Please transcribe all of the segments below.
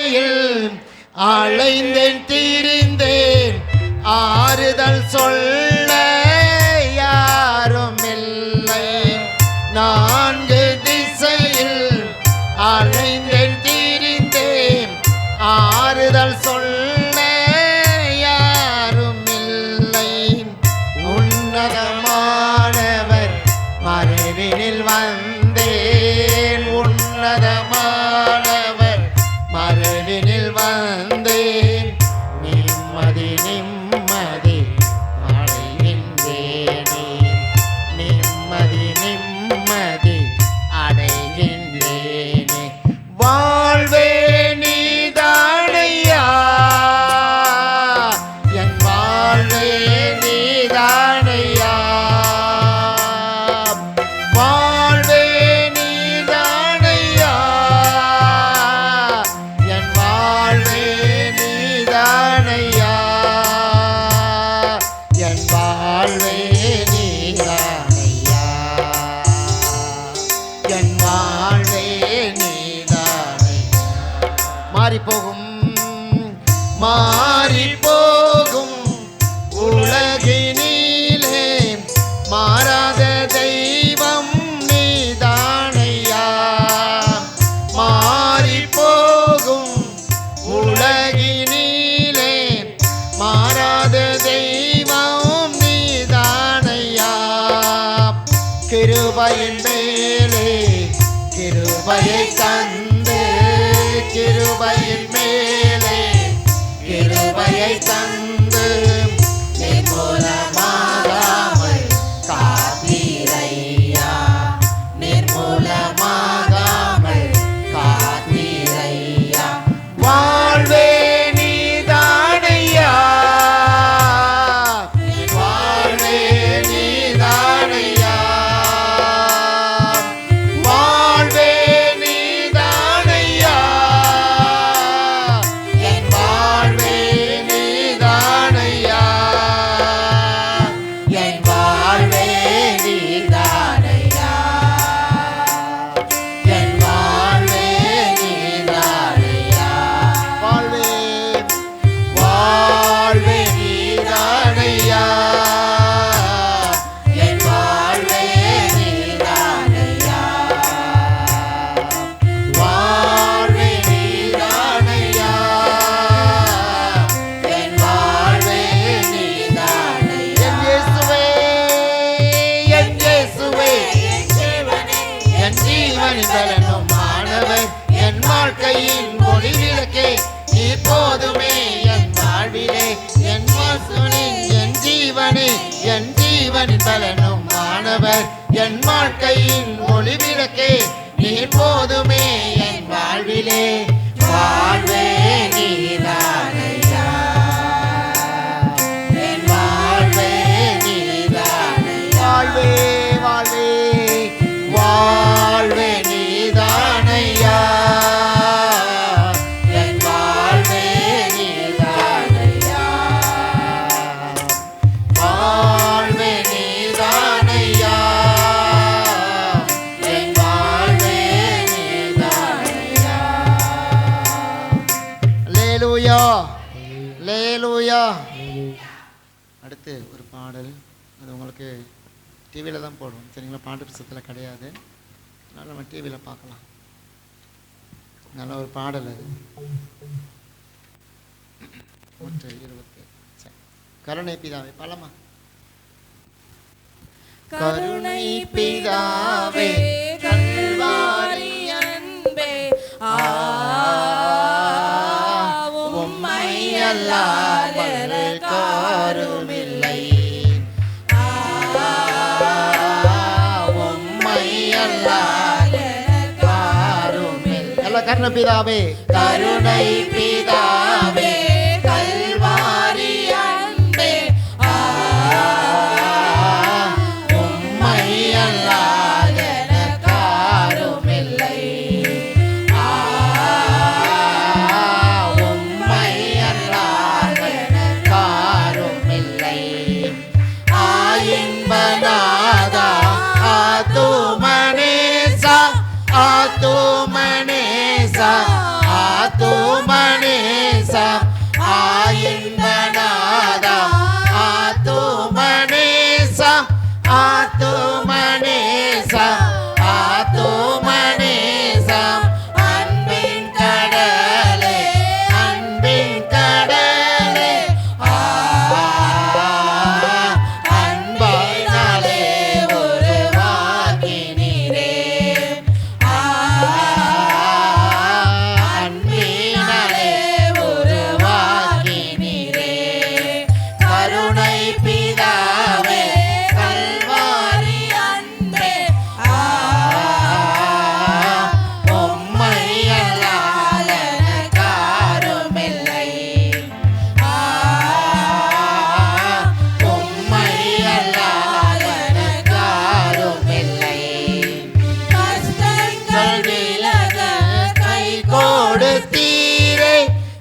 திசையில் அலைந்தேன் திரிந்தேன், ஆறுதல் சொல்ல யாரும் இல்லை. நான்கு திசையில் அலைந்தேன் திரிந்தேன், ஆறுதல் சொல்ல யாரும் இல்லை. உன்னதமானவர் மறைவினில் வந்தேன், உன்னதமானவர் மறைவினில் வந்தேன். நிம்மதி நிம்மதி அடைகின்றேனே, நிம்மதி நிம்மதி அடைகின்றேனே. வாழ்வே நீதானையா, என் வாழ்வே நீதானையா. வாழ்வே நீதானையா, என் வாழ்வே நீதானையா, என் வாழ்வே நீதானையா, என் வாழ்வே நீதானையா. மாறிப்போகும் மாறிப்போகும் உலகினிலே மாறாத தெய்வம் நீதானையா. மாறிப்போகும் உலகினிலே மாறாத தெய்வம் நீதானையா. கிருபையின் மேலே கிருபையை தந்து, கிருபையின் மேலே கிருபையை தந்து, நிர்மூலமாகாமல் காத்தீரையா, நிர்மூலமாகாமல் காத்தீரையா. வாழ்வே நீதானையா, வாழ்வே நீதானையா, வாழ்வே நீதானையா, என் வாழ்வே நீதானையா, என் வாழ்வே நீதானையா, என் வாழ்வே நீதானையா. வாழ்வே வாழ்வே நீதானையா, என் வாழ்வே நீதானையா, வாழ்வே நீதானையா, என் வாழ்வே நீதானையா. என் இயேசுவே, என் இயேசுவே, என் ஜீவனின் பலனும் ஆனவர், என் வாழ்க்கையின் ஒளி விளக்கே, இப்போதுமே என் வாழ்விலே, என் வாசனின் என் ஜீவனே, என் ஜீவனின் பலனும் ஆனவர், என் வாழ்க்கையின் ஒளி விளக்கே, நீர் போதுமே என் வாழ்விலே. வாழ்வே நீதானையா, என் வாழ்வே நீதானையா. வாழ்வே வாழ்வே வாழ்வே நீதானையா, என் வாழ்வே நீதானையா, வாழ்வே நீதானையா, என் வாழ்வே நீதானையா. அல்லேலூயா, அல்லேலூயா. அடுத்து ஒரு பாடல், அது உங்களுக்கு டிவியில் தான் போடுவோம், சரிங்களா? பாட்டு புத்தகத்தில் கிடையாது, அதனால் நம்ம டிவியில் பார்க்கலாம். நல்ல ஒரு பாடல் அது. 120. கருணை பிதாவே பாலமா. கருணை பிதாவே கல்வாரி அன்பே, உம்மை அல்லாமல் காருமில்லை, உம்மை அல்லாமல் காருமில்லை. எல்லா கருணை பிதாவே, கருணை பிதாவே கல்வாரி அன்பே, உம்மை அல்லாமல் காருமில்லை, உம்மை அல்லாமல் காருமில்லை. ஆயின்பநாதா ஆத்துமனேசா, ஆத்துமனேசா, ஆத்தும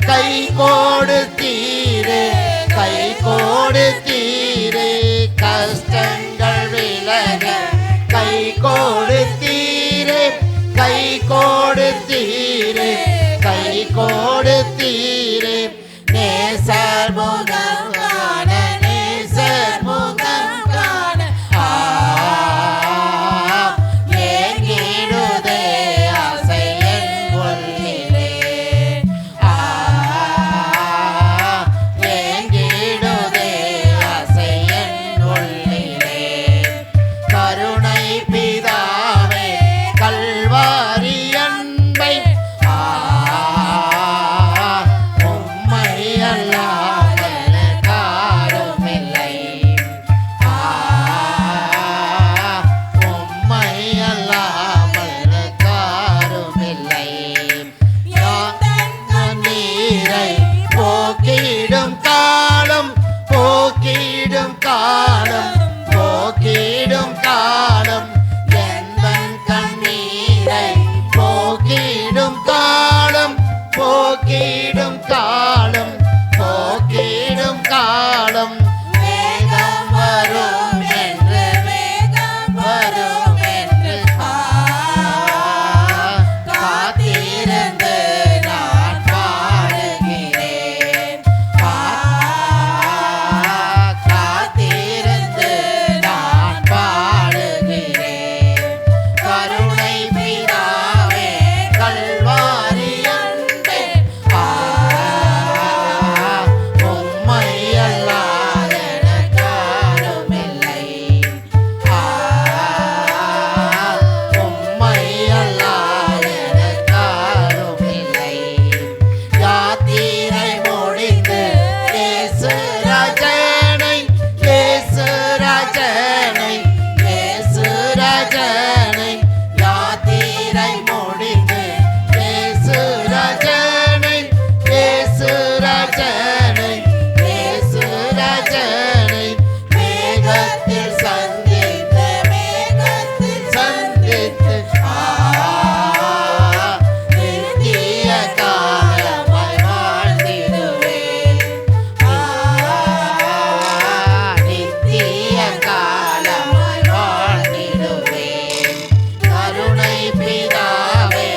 கை கொடுத்தீரே, கை கொடுத்தீரே, கஷ்டங்கள் விலக கை கொடுத்தீரே, கை கொடுத்தீரே, கை கொடுத்தீரே, நேசர் முகம் காண, நேசர் முகம் காண ஏங்கிடுதே ஆசை என் உள்ளிலே, ஏங்கிடுதே ஆசை என் உள்ளிலே. கருணை பிதாவே கல்வாரி அன்பை உம்மை அல்லாமல் காருமில்லை, உம்மை அல்லாமல் காருமில்லை. நீரை போக்கிடும் காலம், போக்கிடும் காலம், போக்கிடும் காலம், எந்தன் கண்ணீரை போக்கிடும் காலம், போக்கிடும் காலம், போக்கிடும் காலம். வேகம் வரும் என்று, வேகம் வரும் என்று காத்திருந்து நான் பாடுகிறேன், காத்திருந்து நான் பாடுகிறேன். கருணை பிதாவே கல்வாரி அன்பே உம்மை அல்லாத எனக்கு யாருமில்லை, உம்மை அல்லாத எனக்கு யாருமில்லை. யாத்திரை முடிந்து இயேசு ராஜனை, இயேசு ராஜனை, இயேசு ராஜனை, யாத்திரை முடிந்து இயேசு ராஜனை, இயேசு ராஜனை, இயேசு ராஜனை, மேகத்தில் சந்தித்து, மேகத்தில் சந்தித்து நித்திய காலமாய் வாழ்ந்திடுவேன், நித்திய காலமாய் வாழ்ந்திடுவேன். கருணை பிதாவே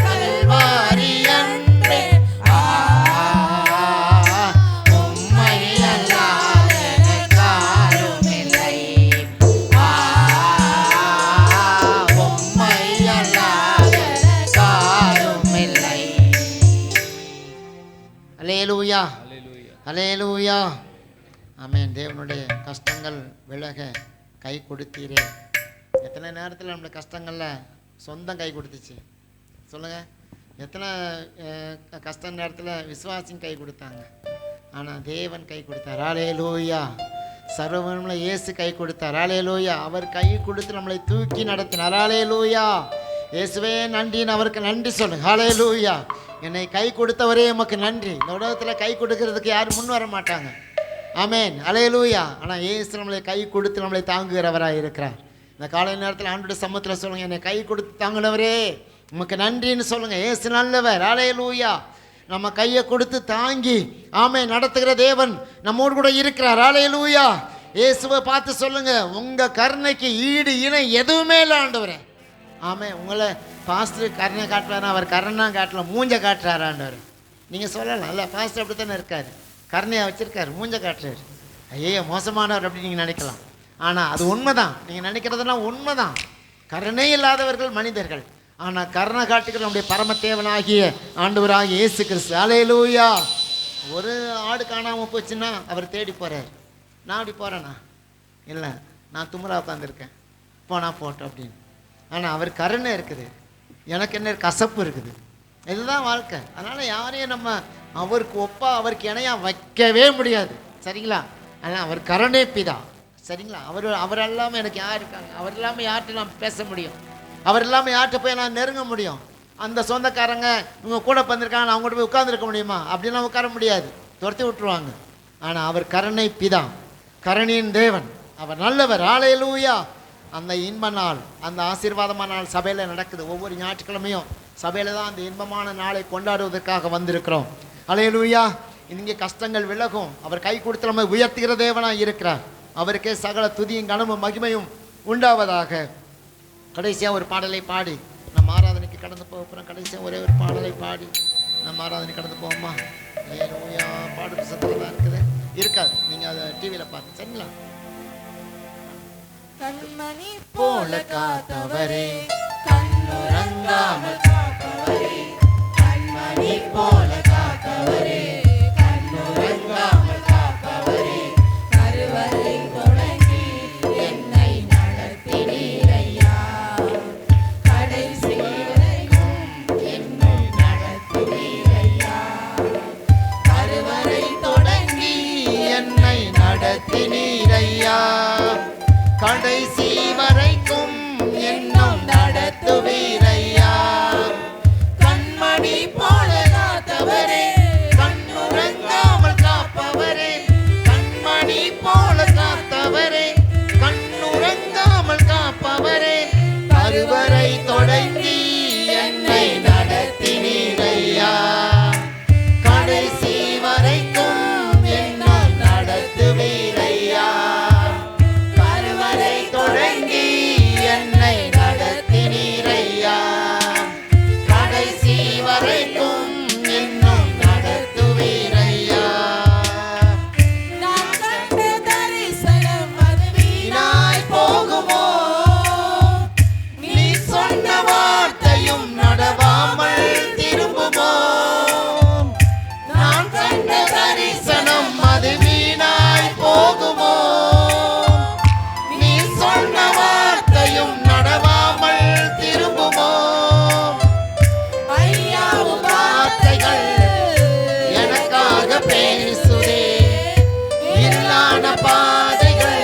கல்வாரி அன்பே உம்மை அல்லாத எனக்கு யாருமில்லை, உம்மை அல்லாத எனக்கு யாருமில்லை. அல்லேலூயா, அல்லேலூயா. ஆமென். தேவனுடைய கஷ்டங்கள் விலக கை கொடுத்தீரே. எத்தனை நேரத்தில் நம்மளுடைய கஷ்டங்களில் சொந்தம் கை கொடுத்துச்சு சொல்லுங்கள். எத்தனை கஷ்ட நேரத்தில் விசுவாசியும் கை கொடுத்தாங்க, ஆனால் தேவன் கை கொடுத்தார். அல்லேலூயா. சர்வவல்லமையுள்ள இயேசு கை கொடுத்தார். அல்லேலூயா. அவர் கை கொடுத்து நம்மளை தூக்கி நடத்தினார். அல்லேலூயா. இயேசுவே நன்றின்னு அவருக்கு நன்றி சொல்லுங்க. அல்லேலூயா. என்னை கை கொடுத்தவரே உமக்கு நன்றி. இந்த உலகத்தில் கை கொடுக்கறதுக்கு யாரும் முன் வர மாட்டாங்க. ஆமென். அல்லேலூயா. ஆனால் இயேசு நம்மளை கை கொடுத்து நம்மளை தாங்குகிறவராக இருக்கிறார். இந்த காலை நேரத்தில் ஆண்டோட சமூகத்தில் சொல்லுங்கள், என்னை கை கொடுத்து தாங்கினவரே உமக்கு நன்றின்னு சொல்லுங்கள். இயேசு நல்லவர். அல்லேலூயா. நம்ம கையை கொடுத்து தாங்கி ஆமென் நடத்துகிற தேவன் நம்மோடு கூட இருக்கிறார். அல்லேலூயா. இயேசுவை பார்த்து சொல்லுங்கள், உங்கள் கருணைக்கு ஈடு இணை எதுவுமே இல்லை ஆண்டவரே. ஆமென். உங்களை பாஸ்டர் கருணை காட்டுறாரு, அவர் கருணா காட்டல, மூஞ்ச காட்டுறாரு ஆண்டவர். நீங்கள் சொல்லலாம், இல்லை பாஸ்டர் அப்படி தானே இருக்கார், கருணையாக வச்சுருக்காரு, மூஞ்ச காட்டுறாரு. ஐயோ மோசமானவர் அப்படின்னு நீங்கள் நினைக்கலாம். ஆனால் அது உண்மைதான். நீங்கள் நினைக்கிறதெல்லாம் உண்மைதான். கருணை இல்லாதவர்கள் மனிதர்கள், ஆனால் கருணை காட்டுகிற நம்முடைய பரம தேவனாகிய ஆண்டவராகிய இயேசு கிறிஸ்து. அல்லேலூயா. ஒரு ஆடு காணாமல் போச்சுன்னா அவர் தேடி போகிறார். நான் அப்படி போகிறேண்ணா, இல்லை நான் தும்முறா உட்காந்துருக்கேன், போனால் போட்டோம் அப்படின்னு. ஆனால் அவர் கருணை இருக்குது, எனக்கு என்ன கசப்பு இருக்குது. இதுதான் வாழ்க்கை. அதனால் யாரையும் நம்ம அவருக்கு ஒப்பா அவருக்கு இணையாக வைக்கவே முடியாது. சரிங்களா? ஆனால் அவர் கருணை பிதா. சரிங்களா? அவர் இல்லாமல் எனக்கு யார் இருக்காங்க? அவர் இல்லாமல் யார்கிட்ட நான் பேச முடியும்? அவர் இல்லாமல் யார்கிட்ட போய் நான் நெருங்க முடியும்? அந்த சொந்தக்காரங்க இவங்க கூட வந்திருக்காங்க, நான் அவங்கள்ட்ட போய் உட்காந்துருக்க முடியுமா? அப்படிலாம் உட்கார முடியாது, துரத்தி விட்டுருவாங்க. ஆனால் அவர் கருணை பிதா, கருணையின் தேவன், அவர் நல்லவர். அல்லேலூயா. அந்த இன்ப நாள், அந்த ஆசீர்வாதமான நாள் சபையில் நடக்குது. ஒவ்வொரு ஞாயிற்றுக்கிழமையும் சபையில் தான் அந்த இன்பமான நாளை கொண்டாடுவதற்காக வந்திருக்கிறோம். அல்லேலூயா. இங்கே கஷ்டங்கள் விலகும். அவர் கை கொடுத்து நம்ம உயர்த்துகிற தேவனாக இருக்கிறார். அவருக்கே சகல துதியும் கனமும் மகிமையும் உண்டாவதாக. கடைசியாக ஒரு பாடலை பாடி நம்ம ஆராதனைக்கு கடந்து போகிறோம். கடைசியாக ஒரே ஒரு பாடலை பாடி நம்ம ஆராதனை கடந்து போவோம்மா. அல்லேலூயா. பாடு புத்தகத்தில் தான் இருக்குது, இருக்காது, நீங்கள் அதை டிவியில் பாருங்க. சரிங்களா? கண்மணி போல காத்தவரே, கண்ணுறங்காமல் காத்தவரே, கண்மணி போல காத்தவரே, கண்ணுறங்காமல் காப்பவரே, கருவறை தொடங்கி என்னை நடத்தினீரையா, கடைசி வரைக்கும் என்னை நடத்தினீரையா, கருவறை தொடங்கி என்னை நடத்தினீரையா, கடைசி வரைக்கும் என்னும் நடத்துவீரையா, கண்மணி போல காத்தவரே, கண்ணுறங்காமல் காப்பவரே, கண்மணி போல காத்தவரே, கண்ணுறங்காமல் காப்பவரே, கருவறை தொடங்கி என்னை நடத்தினீரையா, கடைசி வரைக்கும் என்னை நடத்துவீரையா, கருவறை தொடங்கி என்னை நடத்தினீரையா, கடைசி வரைக்கும் இன்னும் நடத்துவீரையா. நான் கண்ட தரிசனம் அது வீணாய் போகுமோ, நீ சொன்ன வார்த்தையும் நடவாமல் திரும்புமோ, நான் கண்ட தரிசனம் அது வீணாய் போகுமோ, நீ சொன்ன வார்த்தையும் நடவாமல் திரும்புமோ, ஐயாவும் வார்த்தைகள் எனக்காக பேசுதே, இருளான பாதைகள்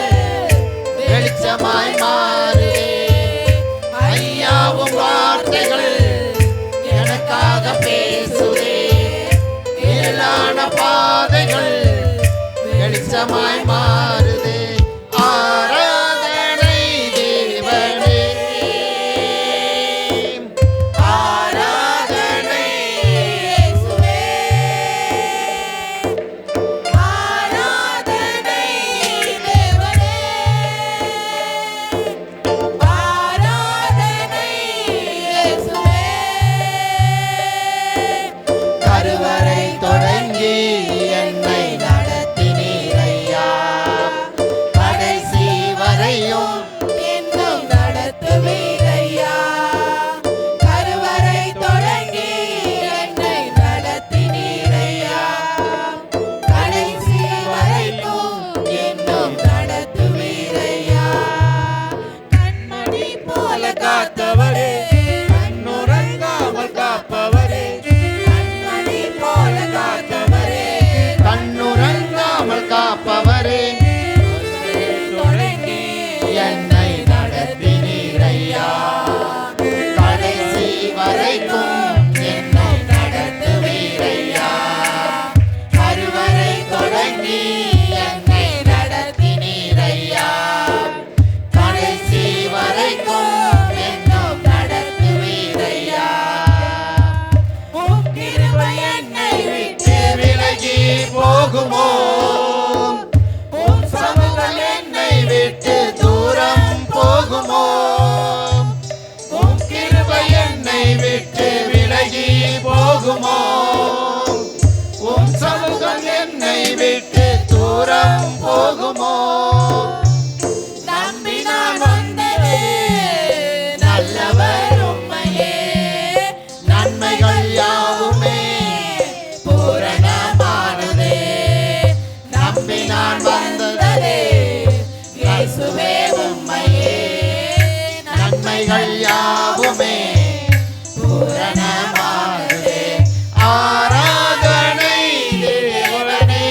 வெளிச்சமாய் மாறுதே, ஐயாவும் வார்த்தைகள் எனக்காக பேசுதே, இருளான பாதைகள் வெளிச்சமாய் மாறுதே, ஆராதனை தேவனே, ஆராதனை இயேசுவே, ஆராதனை தேவனே, ஆராதனை இயேசுவே, கருவறை தொடங்கி என்னை நடத்தினீரையா, கடைசி வரையும் இன்னும் நடத்துவீரையா, கருவறை தொடங்கி என்னை நடத்தினீரையா, கடைசி வரைக்கும் இன்னும் நடத்துவீரையா, கண்மணி போல காத்தவரே, கண்ணுறங்காமல் காப்பவரே, கண்மணி போல காத்தவரே, கண்ணுறங்காமல் காப்பவரே, தொடங்கி என்னை நடத்தினீரையா, கடைசி வரைக்கும் என்னை நடத்துவீரையா, கருவறை தொடங்கி என்னை நடத்தினீரையா, கடைசி வரைக்கும் என்னும் நடத்துவீரையா, உம் கிருபை என்னை விட்டு விலகி போகுமோ, உம் சமூகம் என்னை விட்டு தூரம் போகுமோ, உம் கிருபை என்னை விட்டு விலகி போகுமோ, உம் சமூகம் என்னை விட்டு தூரம் போகுமோ, நம்பி நான் வந்ததே நல்லவர் உம்மையே, நன்மைகள் யாவுமே பூரணமானதே, நம்பி நான் வந்ததே இயேசுவே உம்மையே, நன்மைகள் யாவுமே பூரணமானதே, ஆராதனை தேவனே,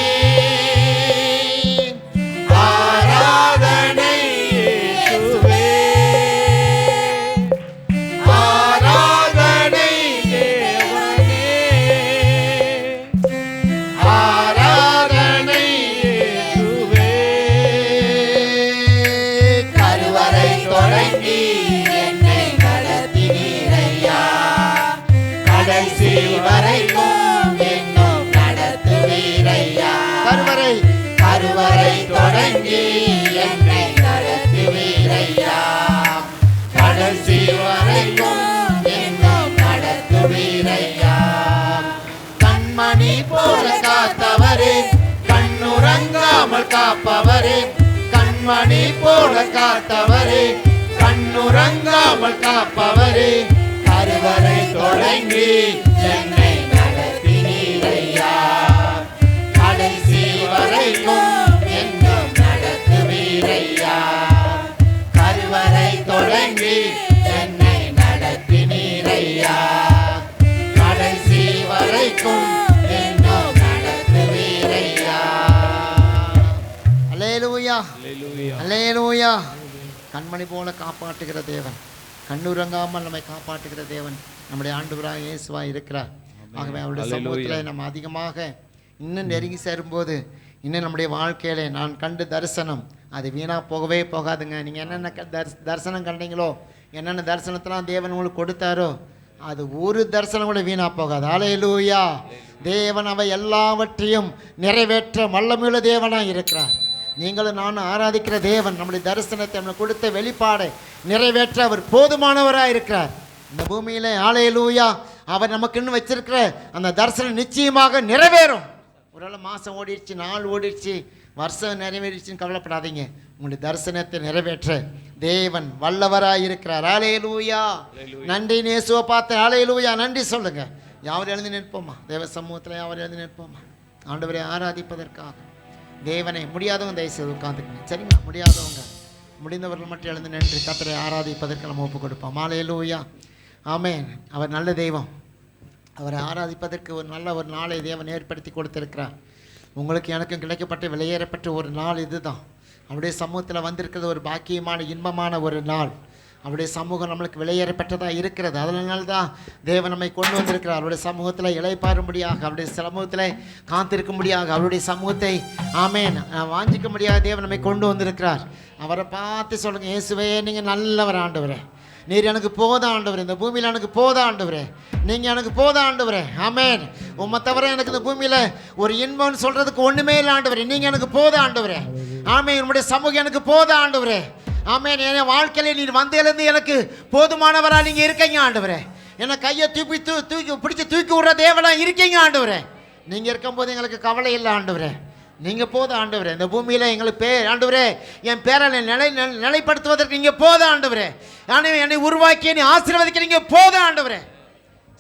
ஆராதனை இயேசுவே, ஆராதனை தேவனே, ஆராதனை இயேசுவே, கருவறை தொடங்கி என்னை நடத்தினீரையா, கடைசி வரைக்கும் இன்னும் கண்மணி போல காத்தவரே, கண்ணுறங்காமல் காப்பவரே, கண்மணி போல காத்தவரே, கண்ணுறங்காமல் காப்பவரே, கருவறை தொடங்கி என்னை நடத்தினீரையா, கடைசி வரைக்கும் என்னும் நடத்துவீரையா, கருவறை தொடங்கி என்னை நடத்தினீரையா, கடைசி வரைக்கும் என்னும் நடத்துவீரையா. அல்லேலூயா, அல்லேலூயா. கண்மணி போல காப்பாற்றுகிற தேவன், கண்ணுறங்காமல் நம்மை காப்பாற்றுகிற தேவன் நம்முடைய ஆண்டவராக இயேசுவாக இருக்கிறார். ஆகவே அவருடைய சமூகத்தில் நம்ம அதிகமாக இன்னும் நெருங்கி சேரும்போது இன்னும் நம்முடைய வாழ்க்கையில நான் கண்டு தரிசனம் அது வீணாக போகவே போகாதுங்க. நீங்கள் என்னென்ன தரிசனம் கண்டீங்களோ, என்னென்ன தரிசனத்தெல்லாம் தேவன் உங்களுக்கு கொடுத்தாரோ, அது ஒரு தரிசனம் கூட வீணாக போகாது. அல்லேலூயா. தேவன் அவை எல்லாவற்றையும் நிறைவேற்ற வல்லமையுள்ள தேவனாக இருக்கிறார். நீங்களும் நானும் ஆராதிக்கிற தேவன் நம்முடைய தரிசனத்தை நம்மளுக்கு கொடுத்த வெளிப்பாடை நிறைவேற்ற அவர் போதுமானவராக இருக்கிறார் இந்த பூமியிலே. அல்லேலூயா. அவர் நமக்கு இன்னும் வச்சிருக்கிற அந்த தரிசனம் நிச்சயமாக நிறைவேறும். ஒருவேளை மாதம் ஓடிடுச்சு, நாள் ஓடிடுச்சு, வருஷம் நிறைவேறிடுச்சுன்னு கவலைப்படாதீங்க. உங்களுடைய தரிசனத்தை நிறைவேற்ற தேவன் வல்லவராக இருக்கிறார். அல்லேலூயா. நன்றி நேசுவை பார்த்து அல்லேலூயா நன்றி சொல்லுங்க. யாவர் எழுந்து நிற்போமா? தேவ சமூகத்தில் யாவர் எழுந்து நிற்போமா? ஆண்டவரை ஆராதிப்பதற்காக. தேவனை முடியாதவங்க தயவுசெய்து உட்காந்துக்கணும், சரிங்களா? முடியாதவங்க, முடிந்தவர்கள் மட்டும் எழுந்து நின்று கர்த்தரை ஆராதிப்பதற்கு நம்ம ஒப்பு கொடுப்போம். அல்லேலூயா. ஆமென். அவர் நல்ல தெய்வம். அவரை ஆராதிப்பதற்கு ஒரு நல்ல ஒரு நாளை தேவன் ஏற்படுத்தி கொடுத்திருக்கிறார். உங்களுக்கு எனக்கும் கிடைக்கப்பட்ட வெளியேறப்பட்ட ஒரு நாள் இதுதான். அவருடைய சமூகத்தில் வந்திருக்கிறது ஒரு பாக்கியமான இன்பமான ஒரு நாள். அவருடைய சமூகம் நம்மளுக்கு வெளியேறப்பட்டதாக இருக்கிறது. அதனால தான் தேவன் நம்மை கொண்டு வந்திருக்கிறார். அவருடைய சமூகத்தில் இளைப்பாறும்படியாக, அவருடைய சமூகத்தில் காத்திருக்கும்படியாக, அவருடைய சமூகத்தை ஆமேன் வாஞ்சிக்கும்படியாக தேவன் நம்மை கொண்டு வந்திருக்கிறார். அவரை பார்த்து சொல்லுங்கள், இயேசுவே நீங்கள் நல்லவர் ஆண்டவரே, நீர் எனக்கு போதும் ஆண்டவரே, இந்த பூமியில் எனக்கு போதும் ஆண்டவரே, நீங்கள் எனக்கு போதும் ஆண்டவரே. ஆமேன். உம்மை தவிர எனக்கு இந்த பூமியில் ஒரு இன்பம்னு சொல்கிறதுக்கு ஒன்றுமே இல்லை ஆண்டவரே, நீங்கள் எனக்கு போதும் ஆண்டவரே. ஆமேன். உங்களுடைய சமூகம் எனக்கு போதும் ஆண்டவரே. ஆமேன். என் வாழ்க்கையில் நீர் வந்தேலேருந்து எனக்கு போதுமானவராக நீங்கள் இருக்கீங்க ஆண்டவரே. என்னை கையை தூக்கி பிடிச்சி தூக்கி விடுற தேவனாக இருக்கீங்க ஆண்டவரே. நீங்கள் இருக்கும்போது எங்களுக்கு கவலை இல்லை ஆண்டவரே, நீங்கள் போதும் ஆண்டவரே. இந்த பூமியில் எங்களுக்கு ஆண்டவரே என் பேரை நிலைப்படுத்துவதற்கு நீங்கள் போதும் ஆண்டவரே. ஆனால் என்னை உருவாக்கி என்னை ஆசீர்வதிக்க நீங்கள் போதும் ஆண்டவரே.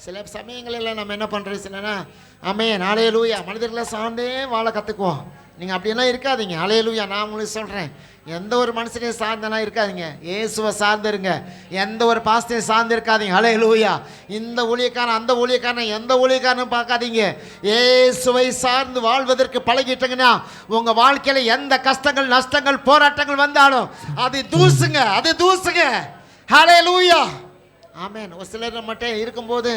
சில சமயங்களில் நம்ம என்ன பண்ணுறது, சிலனா ஆமென் அல்லேலூயா மனிதர்களை சார்ந்தே வாழ கற்றுக்குவோம். நீங்கள் அப்படியெல்லாம் இருக்காதீங்க. அல்லேலூயா. நான் உங்களுக்கு சொல்கிறேன், எந்த ஒரு மனுஷனையும் சார்ந்தனா இருக்காதீங்க, இயேசுவை சார்ந்துருங்க. எந்த ஒரு பாஸ்தையும் சார்ந்து இருக்காதீங்க. அல்லேலூயா. இந்த ஊழியக்காரன் அந்த ஊழியக்காரன் எந்த ஊழியக்காரனும் பார்க்காதீங்க. இயேசுவை சார்ந்து வாழ்வதற்கு பழகிட்டீங்கன்னா உங்கள் வாழ்க்கையில் எந்த கஷ்டங்கள் நஷ்டங்கள் போராட்டங்கள் வந்தாலும் அது தூசுங்க, அது தூசுங்க. அல்லேலூயா. ஆமேன். ஒரு சிலர் மட்டும் இருக்கும்போது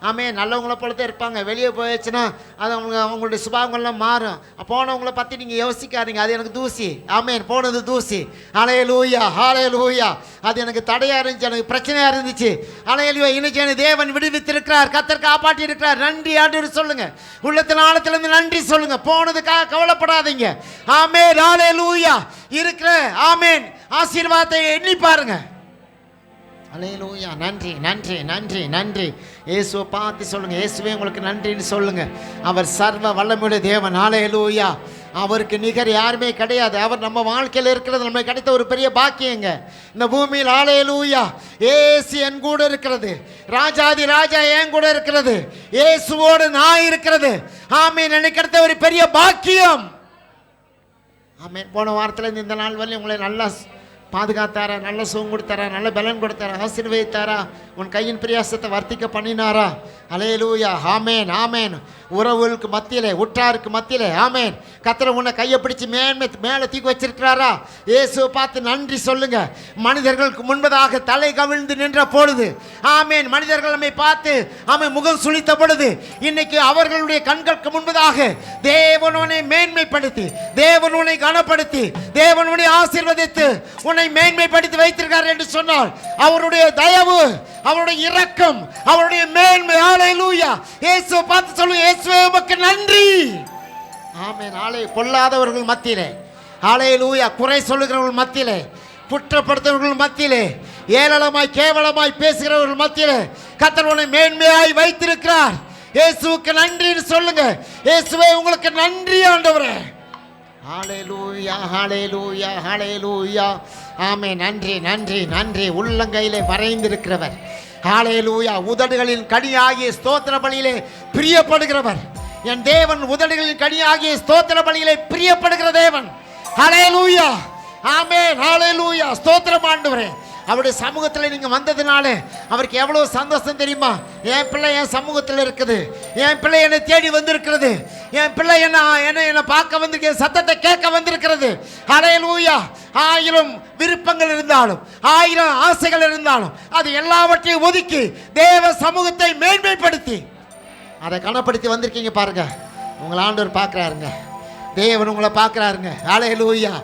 ஆமேன் நல்லவங்கள போல தான் இருப்பாங்க. வெளியே போயிடுச்சுன்னா அது அவங்களுடைய சுபாவங்கள்லாம் மாறும். போனவங்கள பற்றி நீங்கள் யோசிக்காதீங்க, அது எனக்கு தூசி. ஆமேன். போனது தூசி. அல்லேலூயா, அல்லேலூயா. அது எனக்கு தடையாக இருந்துச்சு, எனக்கு பிரச்சனையாக இருந்துச்சு. அல்லேலூயா. இன்னைக்கு எனக்கு தேவன் விடுவித்திருக்கிறார், கர்த்தர் காப்பாற்றி இருக்கிறார். நன்றி ஆண்டவரே சொல்லுங்க. உள்ளத்தின் ஆழத்திலிருந்து நன்றி சொல்லுங்க. போனதுக்காக கவலைப்படாதீங்க. ஆமேன். அல்லேலூயா. இருக்கிற ஆமேன் ஆசீர்வாதத்தை எண்ணி பாருங்க. அல்லேலூயா. நன்றி நன்றி நன்றி நன்றி. இயேசுவை பார்த்து சொல்லுங்கள், இயேசுவே உங்களுக்கு நன்றின்னு சொல்லுங்கள். அவர் சர்வ வல்லமையுள்ள தேவன். அல்லேலூயா. அவருக்கு நிகர் யாருமே கிடையாது. அவர் நம்ம வாழ்க்கையில் இருக்கிறது நம்மளுக்கு கிடைத்த ஒரு பெரிய பாக்கியங்க இந்த பூமியில். அல்லேலூயா. இயேசு என் கூட இருக்கிறது, ராஜாதி ராஜா என் கூட இருக்கிறது, இயேசுவோடு நான் இருக்கிறது. ஆமீன். எனக்கு கிடைத்த ஒரு பெரிய பாக்கியம். ஆமீன். போன வாரத்தில் இந்த நாள் வரையும் உங்களை நல்லா பாதுகாத்தாரா, நல்ல சுகம் கொடுத்தாரா, நல்ல பலன் கொடுத்தாரா, ஆசீர்வதித்தாரா, உன் கையின் பிரயாசத்தை வர்த்திக்க பண்ணினாரா. அல்லேலூயா. ஆமேன் ஆமேன். உறவுகளுக்கு மத்தியிலே, உற்றாருக்கு மத்தியிலே ஆமேன் கர்த்தர் உன்னை கையை பிடிச்சி மேலே தூக்கி வச்சிருக்கிறாரா. இயேசுவை பார்த்து நன்றி சொல்லுங்க. மனிதர்களுக்கு முன்பதாக தலை கவிழ்ந்து நின்ற பொழுது ஆமேன் மனிதர்கள் நம்மை பார்த்து ஆமேன் முகம் சுளித்த பொழுது இன்னைக்கு அவர்களுடைய கண்களுக்கு முன்பதாக தேவன் உன்னை மேன்மைப்படுத்தி, தேவன் உன்னை கனப்படுத்தி, தேவன் உன்னை ஆசீர்வதித்து உன்னை மேன்மைப்படுத்தி வைத்திருக்கார் என்று சொன்னால் அவருடைய தயவு, அவருடைய இரக்கம், அவருடைய மேன்மை. அல்லேலூயா. இயேசுவை பார்த்து சொல்லுங்க, இயேசுவே உமக்கு நன்றி. ஆமென். பொல்லாதவர்கள் மத்தியிலே, அல்லேலூயா, குறை சொல்லுகிறவர்கள் மத்தியிலே, குற்றப்படுத்துகிறவர்கள் மத்தியிலே, ஏளனமாய் கேவலமாய் பேசுகிறவர்கள் மத்தியிலே கர்த்தர் உன்னை மேன்மையாய் வைத்திருக்கிறார். இயேசுவுக்கு நன்றின்னு சொல்லுங்க. இயேசுவே உங்களுக்கு நன்றி ஆண்டவரே. ஹalleluya ஹalleluya ஹalleluya. ஆமென். நன்றி நன்றி நன்றி. உள்ளங்கையிலே வரைந்திருக்கிறவர். ஹalleluya. உதடுகளின் கனியாகிய ஸ்தோத்திர பலியிலே பிரியப்படுகிறவர். என் தேவன் உதடுகளின் கனியாகிய ஸ்தோத்திர பலியிலே பிரியப்படுகிற தேவன். ஹalleluya. ஆமென். ஹalleluya. ஸ்தோத்திரம் ஆண்டவரே. அவருடைய சமூகத்தில் நீங்கள் வந்ததுனால அவருக்கு எவ்வளோ சந்தோஷம் தெரியுமா? என் பிள்ளை என் சமூகத்தில் இருக்குது, என் பிள்ளை என்னை தேடி வந்திருக்கிறது, என் பிள்ளை என்னை பார்க்க வந்திருக்க, சத்தத்தை கேட்க வந்திருக்கிறது. ஹல்லேலூயா. 1000 விருப்பங்கள் இருந்தாலும் 1000 ஆசைகள் இருந்தாலும் அது எல்லாவற்றையும் ஒதுக்கி தேவ சமூகத்தை மேன்மைப்படுத்தி அதை கனப்படுத்தி வந்திருக்கீங்க பாருங்க. உங்களை ஆண்டவர் பார்க்குறாருங்க. தேவன் உங்களை பார்க்குறாருங்க. ஹல்லேலூயா.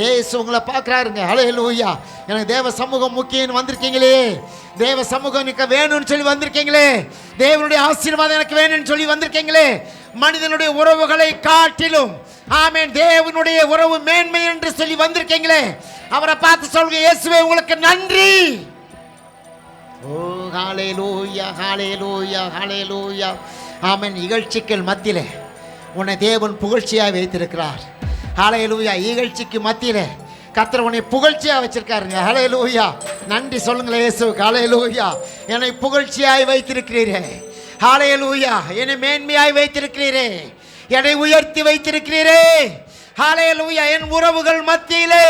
ஏசு உங்களை பார்க்குறாருங்க. ஹல்லேலூயா. எனக்கு தேவ சமூகம் முக்கியம்னு வந்திருக்கீங்களே, தேவ சமூகம் எனக்கு வேணும்னு சொல்லி வந்திருக்கீங்களே, தேவனுடைய ஆசீர்வாதம் எனக்கு வேணும்னு சொல்லி வந்திருக்கீங்களே. மனிதனுடைய உறவுகளை காட்டிலும் ஆமென் தேவனுடைய உறவு மேன்மை என்று சொல்லி வந்திருக்கீங்களே. அவரை பார்த்து சொல்லுங்க, இயேசுவே உங்களுக்கு நன்றி. ஓ ஹல்லேலூயா ஹல்லேலூயா ஹல்லேலூயா. ஆமென். இகழ்ச்சிகள் மத்தியிலே உன்னை தேவன் புகழ்ச்சியாக வைத்திருக்கிறார். ஹல்லேலூயா. இகழ்ச்சிக்கு மத்தியிலே கர்த்தர் உன்னை புகழ்ச்சியாக வச்சிருக்காருங்க. ஹல்லேலூயா. நன்றி சொல்லுங்களேன் இயேசுவுக்கு. ஹல்லேலூயா. என்னை புகழ்ச்சியாய் வைத்திருக்கிறீரே. ஹல்லேலூயா. என்னை மேன்மையாய் வைத்திருக்கிறீரே, என்னை உயர்த்தி வைத்திருக்கிறீரே. ஹல்லேலூயா. என் உறவுகள் மத்தியிலே,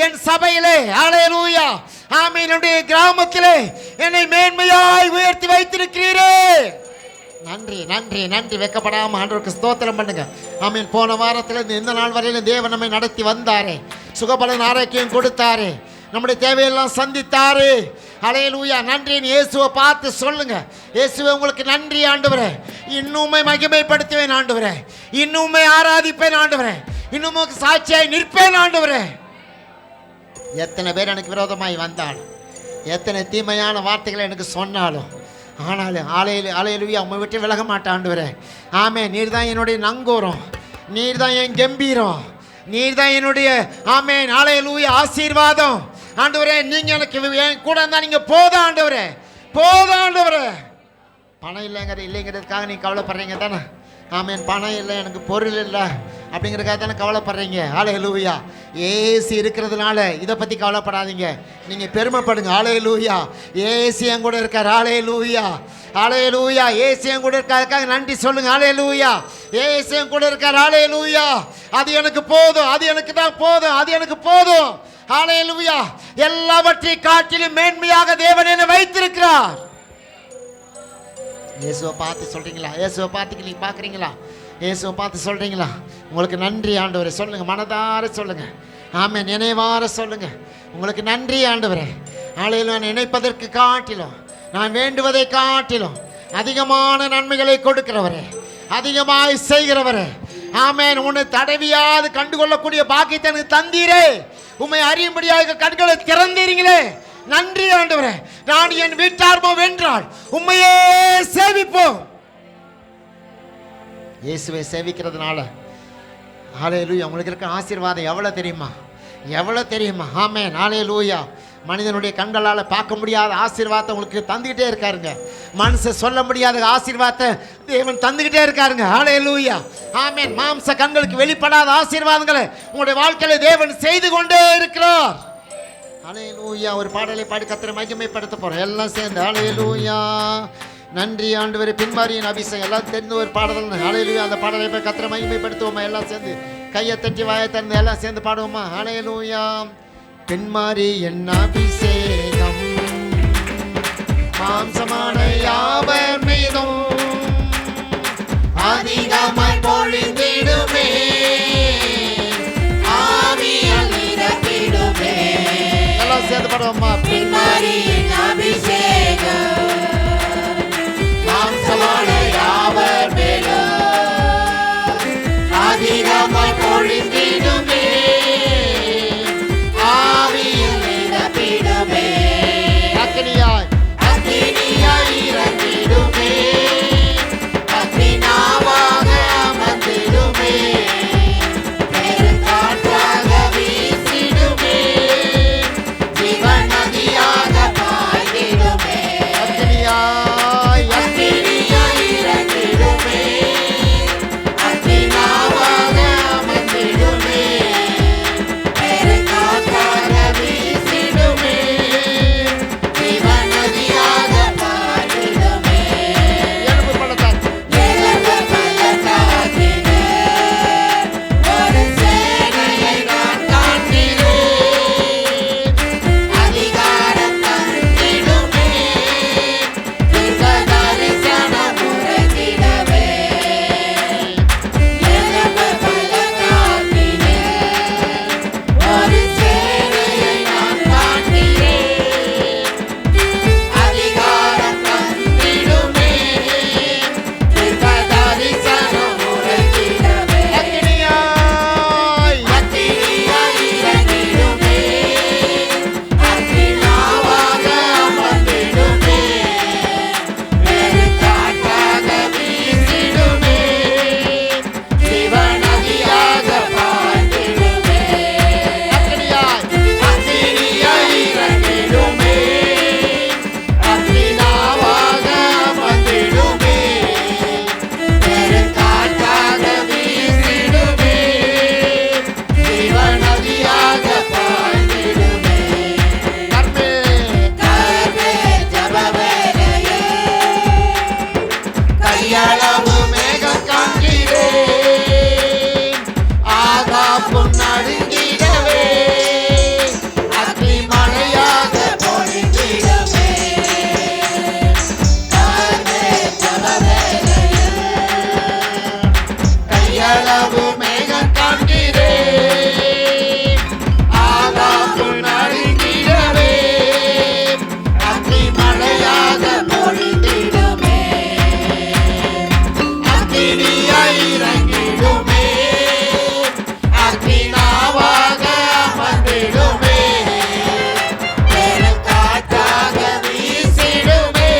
என் சபையிலே, ஹல்லேலூயா, ஆமென், என்னுடைய கிராமத்திலே என்னை மேன்மையாய் உயர்த்தி வைத்திருக்கிறீரே. நன்றி நன்றி நன்றி. வெக்கப்படாமல் ஆண்டவருக்கு ஸ்தோத்திரம் பண்ணுங்க. ஆமீன். போன வாரத்தில் இந்த நாள் வரையிலும் தேவன் நம்மை நடத்தி வந்தாரே, சுகபலன் ஆரோக்கியம் கொடுத்தாரு, நம்முடைய தேவையெல்லாம் சந்தித்தாரு. ஹல்லேலூயா. நன்றின்னு இயேசுவை பார்த்து சொல்லுங்க, இயேசுவே உங்களுக்கு நன்றி ஆண்டவரே, இன்னுமே மகிமைப்படுத்துவேன் ஆண்டவரே, இன்னுமே ஆராதிப்பேன் ஆண்டவரே, இன்னும் சாட்சியாய் நிற்பேன் ஆண்டவரே. எத்தனை பேர் எனக்கு விரோதமாய் வந்தாலும், எத்தனை தீமையான வார்த்தைகளை எனக்கு சொன்னாலும், ஆனாலும் ஹல்லேலூயா உம்மை விட்டு விலக மாட்டேன் ஆண்டவரே. ஆமே. நீர் தான் என்னுடைய நங்கூரம், நீர் தான் என் கம்பீரம், நீர் தான் என்னுடைய ஆமென் ஹல்லேலூயா ஆசீர்வாதம் ஆண்டவரே. நீங்கள் எனக்கு என் கூட இருந்தால் நீங்கள் போதும் ஆண்டவரே, போதும் ஆண்டவரே. பணம் இல்லைங்கிறதுக்காக நீங்கள் கவலைப்படுறீங்க தானே? ஆமென். பணம் இல்லை, எனக்கு பொருள் இல்லை அப்படிங்கிறதுக்காக தானே கவலைப்படுறீங்க. ஹல்லேலூயா. ஏசு இருக்கிறதுனால இதை பற்றி கவலைப்படாதீங்க, நீங்கள் பெருமைப்படுங்க. ஹல்லேலூயா. ஏசு என் கூட இருக்கார். ஹல்லேலூயா ஹல்லேலூயா. ஏசு என் கூட இருக்காதுக்காக நன்றி சொல்லுங்க. ஹல்லேலூயா. ஏசு என் கூட இருக்கார். ஹல்லேலூயா. அது எனக்கு போதும், அது எனக்கு தான் போதும், அது எனக்கு போதும். ஹல்லேலூயா. எல்லாவற்றையும் காட்டிலும் மேன்மையாக தேவன் என்னை வைத்திருக்கிறார். இயேசுவை பார்த்து சொல்கிறீங்களா? இயேசுவை பார்த்து நீங்கள் பார்க்குறீங்களா? இயேசுவை பார்த்து சொல்கிறீங்களா? உங்களுக்கு நன்றி ஆண்டவரே சொல்லுங்கள், மனதார சொல்லுங்கள். ஆமென். நினைவார சொல்லுங்கள், உங்களுக்கு நன்றி ஆண்டவரே. ஆலையில் நான் நினைப்பதற்கு காட்டிலும், நான் வேண்டுவதை காட்டிலும் அதிகமான நன்மைகளை கொடுக்கிறவரே, அதிகமாய் செய்கிறவரே. ஆமென். உன்னை தடவியாது கண்டுகொள்ளக்கூடிய பாக்கியத்தை எனக்கு தந்தீரே, உம்மை அறியும்படியாக கண்களை திறந்தீங்களே. நன்றி ஆண்டவரே. நான் என் வீட்டார்மோ வென்றால் உம்மையே சேவிப்போம். இயேசுவை சேவிக்கிறதுனால ஹல்லேலூயா உங்களுக்கு இருக்க ஆசீர்வாதம் எவ்வளோ தெரியுமா? எவ்வளோ தெரியுமா? ஆமென். ஹல்லேலூயா. மனிதனுடைய கண்களால் பார்க்க முடியாத ஆசீர்வாதத்தை உங்களுக்கு தந்துக்கிட்டே இருக்காருங்க. மனுஷன் சொல்ல முடியாத ஆசீர்வாதத்தை தேவன் தந்துக்கிட்டே இருக்காருங்க. ஹல்லேலூயா. ஆமென். மாம்ச கண்களுக்கு வெளிப்படாத ஆசீர்வாதங்களை உங்களுடைய வாழ்க்கையில் தேவன் செய்து கொண்டே இருக்கிறார். ஹல்லேலூயா. ஒரு பாடலை பாடி கர்த்தரை மகிமைப்படுத்த போகிறோம் எல்லாம் சேர்ந்து. ஹல்லேலூயா. நன்றி ஆண்டவரே. பின்மாரியின் அபிஷேகம் எல்லாம் தெரிந்து ஒரு பாடல். ஹல்லேலூயா. அந்த பாடலை போய் கர்த்தரை மகிமைப்படுத்துவோமா? எல்லாம் சேர்ந்து கையை தட்டி வாயை திறந்து எல்லாம் சேர்ந்து பாடுவோமா? ஹல்லேலூயா. பின்மாரி என் அபிஷேகம் மாம்சமான யாவர் மீதும் அதிகமாய் பொழிந்திடுமே, ஆவியால் நிரப்பிடுமே. எல்லாம் சேர்ந்து பாடுவோமா? பின்மாரி என் அபிஷேகம் மாம்சமான யாவர் மீதும் அதிகமாய் பொழிந்திடுமே, ஆவியால் நிரப்பிடுமே. அக்கினியாய் அக்கினியாய் இறங்கிடுமே, அக்கினாவாக அமர்ந்திடுமே, பெருங்காற்றாக வீசிடுமே, ஜீவநதியாக பாய்ந்திடுமே. அக்கினியாய் அக்கினியாய் இறங்கிடுமே, அளவு மேகம் காண்கிறேன். ஆகாப்பு நடுங்கிடவே அக்னி மழையாக பொழிந்திடுமே. அக்கினியாய் இறங்கிடுமே. அக்னி நாவாக அமர்ந்திடுமே. பெருங்காற்றாக வீசிடுமே.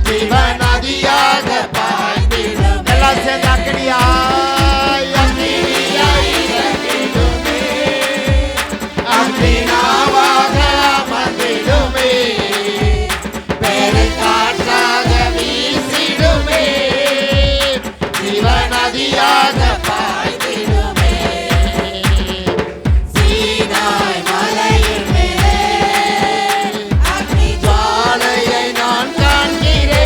ஜீவ நதியாக பாய்ந்திடுமே. எல்லாம் சேர்ந்து அக்கினியாய் அக்கினியாய் இறங்கிடுமே. அக்னி நாவாக அமர்ந்திடுமே. பெருங்காற்றாக வீசிடுமே. ஜீவ நதியாக பாய்ந்திடுமே. சீனாய் மலையின் மேலே அக்னி ஜுவாலையை நான் காண்கிறேன்.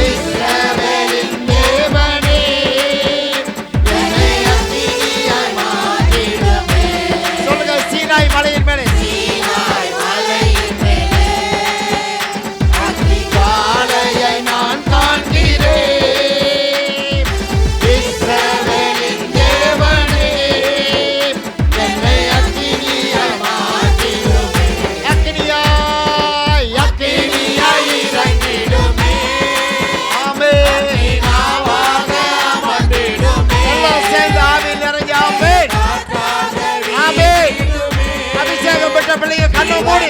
இஸ்ரவேலின் தேவனே, என்னை அக்கினியாய் மாற்றிடுமே. சொல்லுங்க, சீனாய் மலையின் மேலே. சீனாய் மலையின் மேலே அக்னி ஜுவாலையை நான் காண்கிறேன். இஸ்ரவேலின் தேவனே, என்னை அக்கினியாய் மாற்றிடுமே. அக்கினியாய் அக்கினியாய் இறங்கிடுமே. ஆமென். நாவாக அமர்ந்திடுமே. எல்லாம் சேர்ந்து ஆவியில் இறங்கி ஆமென். ஆமென். அபிஷேகம் பெற்ற பிள்ளைங்க கண்ணை மூடி,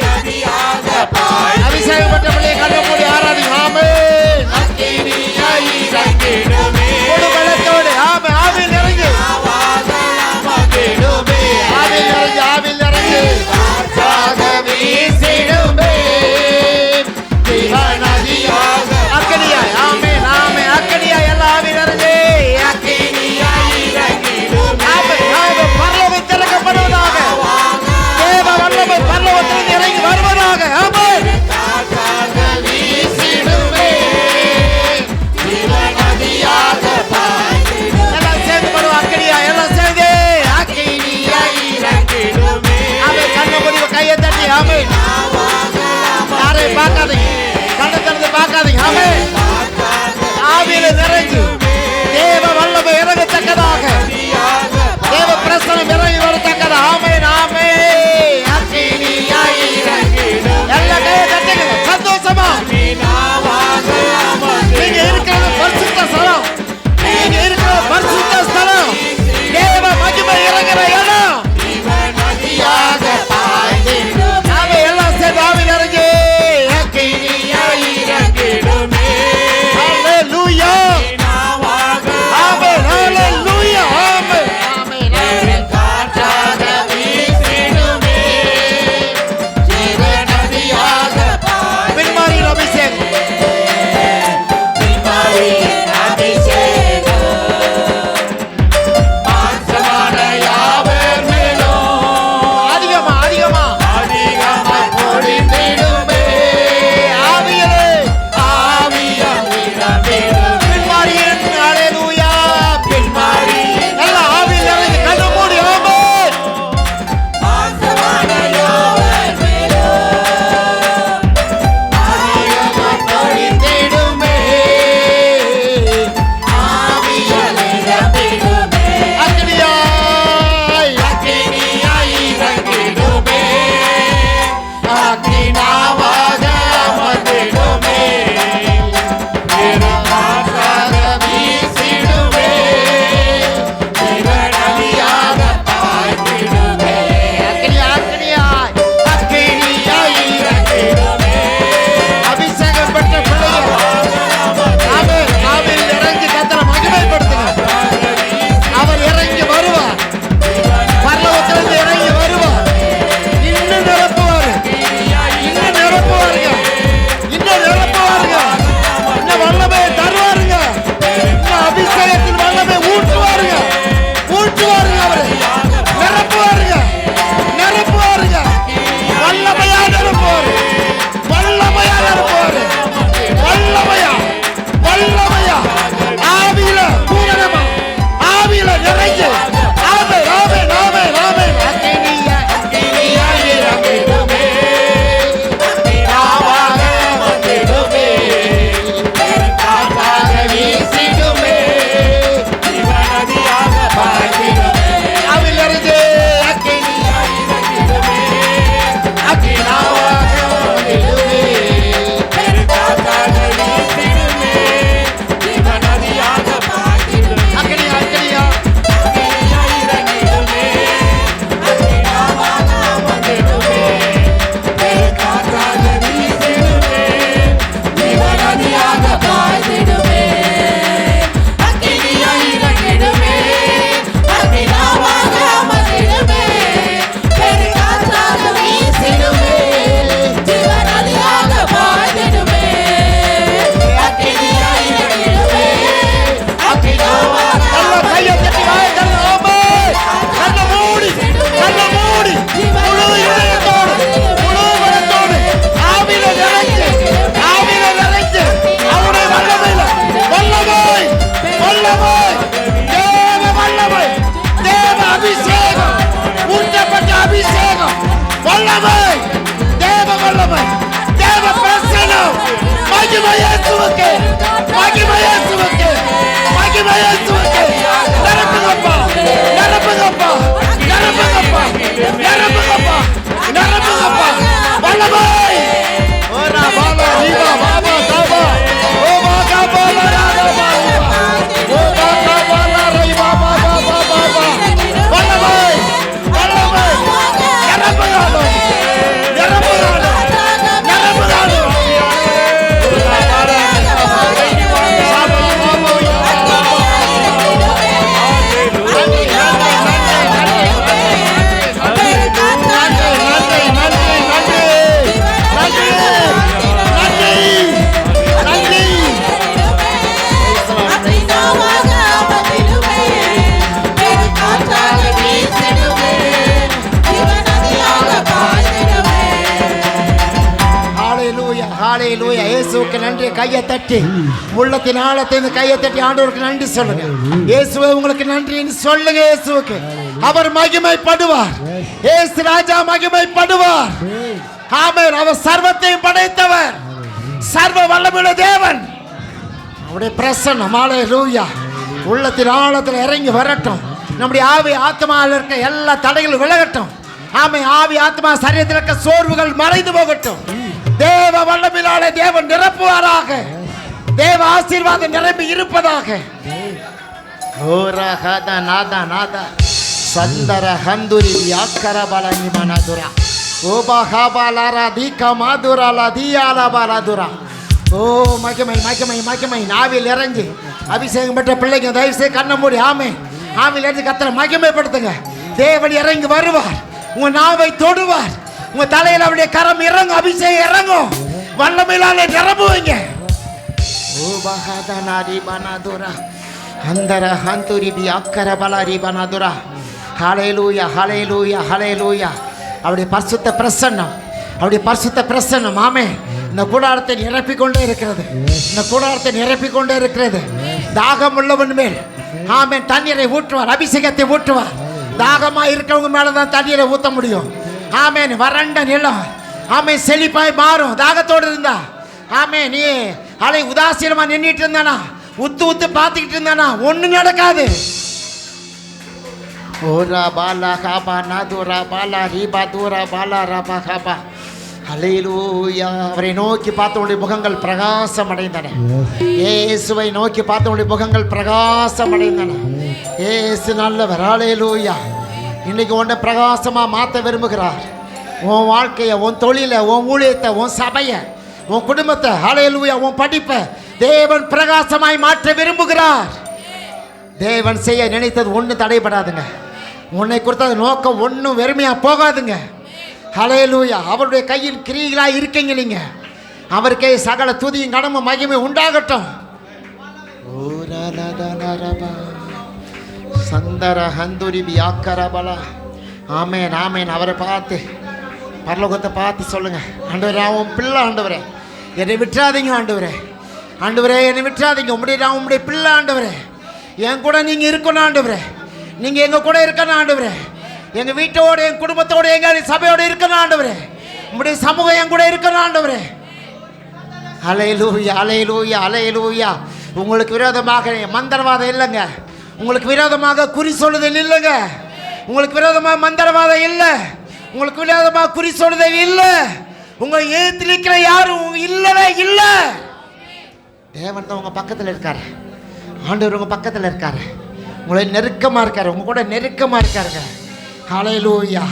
அபிஷேகம் பெற்ற பிள்ளைங்க கண்ணை மூடி ஆராதிங்க. ஆமென். அக்கினியாய் இறங்கிடுமே. முழு பலத்தோடு ஆமென். ஆவியில் இறங்கி அமர்ந்திடுமே. ஆவியில் இறங்கி ஆவியில் இறங்கி காற்றாக வீசிடுமே. ஜீவ நதியாக அக்கினியாய் ஆமென். ஆமென். அக்கினியாய் எல்லாம் ஆவியில் இறங்கி அக்கினியாய் இறங்கிடுமே. ஆமென். ஆமென். பரலோகம் திறக்கப்படுவதாக. தேவ வல்லமை பரலோகத்திலிருந்து இறங்கி வருவதாக. ஆமென். காற்றாக வீசிடுமே. ஜீவ நதியாக பாய்ந்திடுமே. எல்லாம் சேர்ந்து பாடுவோம். அக்கினியாய் எல்லாம் சேர்ந்து அக்கினியாய் இறங்கிடுமே. ஆமென். கண்ணை மூடி கையை தட்டி ஆமென். யாரையும் பார்க்காதீங்க, கண்ணை திறந்து பார்க்காதீங்க. ஆமென். ஆவியில நிறைஞ்சு தேவ வல்லமை இறங்கத்தக்கதாக, தேவ பிரசனம் இறங்கி வரத்தக்கதாக. ஆமென். ஆமென். அக்கினியாய் இறங்கிடுமே. எல்லா கையை தட்டுங்க சந்தோஷமா. நீங்க இருக்கிறது பரிசுத்த ஸ்தலம். நீங்க இருக்கிறது பரிசுத்த ஸ்தலம். தேவ மகிமை இறங்குற இடம். நதியாக பாய்ந்திடுமே. ஆமென். எல்லாம் சேர்ந்து ஆவியில் இறங்கி அக்கினியாய் இறங்கிடுமே. ஹல்லேலூயா. இயேசுவுக்கு மகிமை இயேசுவுக்கு மகிமை இயேசுவுக்கு நிரப்புங்கப்பா நிரப்புங்கப்பா நிரப்புங்கப்பா நிரப்புங்கப்பா நிரப்புங்கப்பா வல்லமை ஓரா பாலா ரீபா பாபா தாபா ஓ பாகா பாலா ராதா பாபா ஓ பாகா பாலா ரீபா பாபா பாபா வல்லமை வல்லமை நிரப்புங்கப்பா நிரப்புங்கப்பா நிரப்புங்கப்பா ஹalleluya இயேசுவுக்கு நன்றி. கையை தட்டி உள்ளத்தின் ஆழத்திலிருந்து கையை தட்டி ஆண்டவருக்கு நன்றி சொல்லுங்க. இயேசுவே உங்களுக்கு நன்றின்னு சொல்லுங்க. இயேசுவுக்கு அவர் மகிமைப்படுவார். இயேசு ராஜா மகிமைப்படுவார். ஆமென். அவர் சர்வத்தையும் படைத்தவர், சர்வ வல்லமையுள்ள தேவன். அவருடைய பிரசன்னம் ஹalleluya உள்ளத்தின் ஆழத்தில் இறங்கி வரட்டும். நம்முடைய ஆவி ஆத்மாவில் இருக்க எல்லா தடைகளும் விலகட்டும். ஆமென். ஆவி ஆத்மா சரீரத்தில் இருக்க சோர்வுகள் மறைந்து போகட்டும். தேவ வல்லமையாலே தேவன் நிரப்புவாராக. தேவ ஆசீர்வாதம் நிரம்பி இருப்பதாக. ஓரா ஹதா நாதா நாதா சந்தர ஹந்துரி யாக்கரபலனி மனதுரா ஓபா ஹபாலாரா தீகா மாதுராலா தியாலா பாலாதுரா. ஓ மகிமை மகிமை மகிமை. நாவில் இறங்கி அபிஷேகம் பெற்ற பிள்ளைங்க தயவு செய்து கண்ண மூடி ஆமென். ஆவில் இறங்கி கர்த்தரை மகிமைப்படுத்துங்க. தேவன் இறங்கி வருவார். உங்க நாவை தொடுவார். உங்க தலையில அவருடைய கரம் இறங்கும். அபிஷேகம் இறங்கும். வல்லமையாலே நிரம்புவீங்க. ஓ பஹதனாரி பனதுரா அந்தர ஹந்துரி பி அக்கர பலரி பனதுரா. ஹalleluya ஹalleluya ஹalleluya. அவருடைய பரிசுத்த பிரசன்னம், அவருடைய பரிசுத்த பிரசன்னம் ஆமென் இந்த கூடாரத்தை நிரப்பிக் கொண்டே இருக்கிறது. இந்த கூடாரத்தை நிரப்பிக் கொண்டே இருக்கிறது. தாகம் உள்ளவன் மேல் ஆமென் தண்ணீரை ஊற்றுவார், அபிஷேகத்தை ஊற்றுவார். தாகமா இருக்கிறவங்க மேலதான் தண்ணீரை ஊத்த முடியும். ஆமென். வறண்ட நிலம் ஆமென் செழிப்பாய் மாறும். தாகத்தோடு இருந்தா ஆமென். நீ அலை உதாசீனமா நின்றுட்டு இருந்தானா, உத்து உத்து பார்த்துக்கிட்டு இருந்தானா ஒண்ணு நடக்காது. ஓரா பாலா காபா நாதுரா பாலா ரீபா தூரா பாலா ரபா காபா. ஹல்லேலூயா. அவரை நோக்கி பார்த்தவனுடைய முகங்கள் பிரகாசம் அடைந்தன. இயேசுவை நோக்கி பார்த்தவனுடைய முகங்கள் பிரகாசம் அடைந்தன. இயேசு நல்லவர். ஹல்லேலூயா. இன்னைக்கு உன்னை பிரகாசமா மாற்ற விரும்புகிறார். உன் வாழ்க்கையை, உன் தொழிலை, உன் ஊழியத்தை, உன் சபையை, உன் குடும்பத்தை ஹல்லேலூயா உன் படிப்பை தேவன் பிரகாசமாய் மாற்ற விரும்புகிறார். தேவன் செய்ய நினைத்தது ஒன்று தடைபடாதுங்க. உன்னை கொடுத்தது நோக்கம் ஒன்றும் வெறுமையா போகாதுங்க. ஹல்லேலூயா. அவருடைய கையில் கிரியைகளாய் இருக்கீங்க நீங்க. அவருக்கே சகல துதியும் கடமை மகிமை உண்டாகட்டும். சந்தர ஹந்துரி பியாக்கரபலா. ஆமேன் ஆமேன். அவரை பார்த்து பரலோகத்தை பார்த்து சொல்லுங்க, ஆண்டவரே நான் உன் பிள்ளை, ஆண்டவரே என்னை விட்டுறாதீங்க, ஆண்டவரே ஆண்டவரே என்னை விட்டுறாதீங்க. நான் உங்களுடைய பிள்ளை ஆண்டவரே. என் கூட நீங்க இருக்கணும் ஆண்டவரே. நீங்க எங்க கூட இருக்கணும் ஆண்டவரே. எங்க வீட்டோட, என் குடும்பத்தோட, எங்க சபையோட இருக்கணும் ஆண்டவரே. உங்களுடைய சமூகம் என் கூட இருக்கணும் ஆண்டவரே. ஹல்லேலூயா ஹல்லேலூயா ஹல்லேலூயா. உங்களுக்கு விரோதமாக மந்திரவாதம் இல்லைங்க. உங்களுக்கு விரோதமாக குறி சொல்லுதல் இல்லைங்க. உங்களுக்கு விரோதமாக மந்திரவாதம் இல்லை. உங்களுக்கு விரோதமாக குறி சொல்லுதல் இல்லை. உங்களை ஏற்றி நிற்கிற யாரும் இல்லவே இல்லை. தேவன் தான் உங்க பக்கத்தில் இருக்காரு. ஆண்டவர் உங்க பக்கத்தில் இருக்காரு. உங்களை நெருக்கமாக இருக்காரு. உங்க கூட நெருக்கமாக இருக்காருங்க. ஹல்லேலூயா.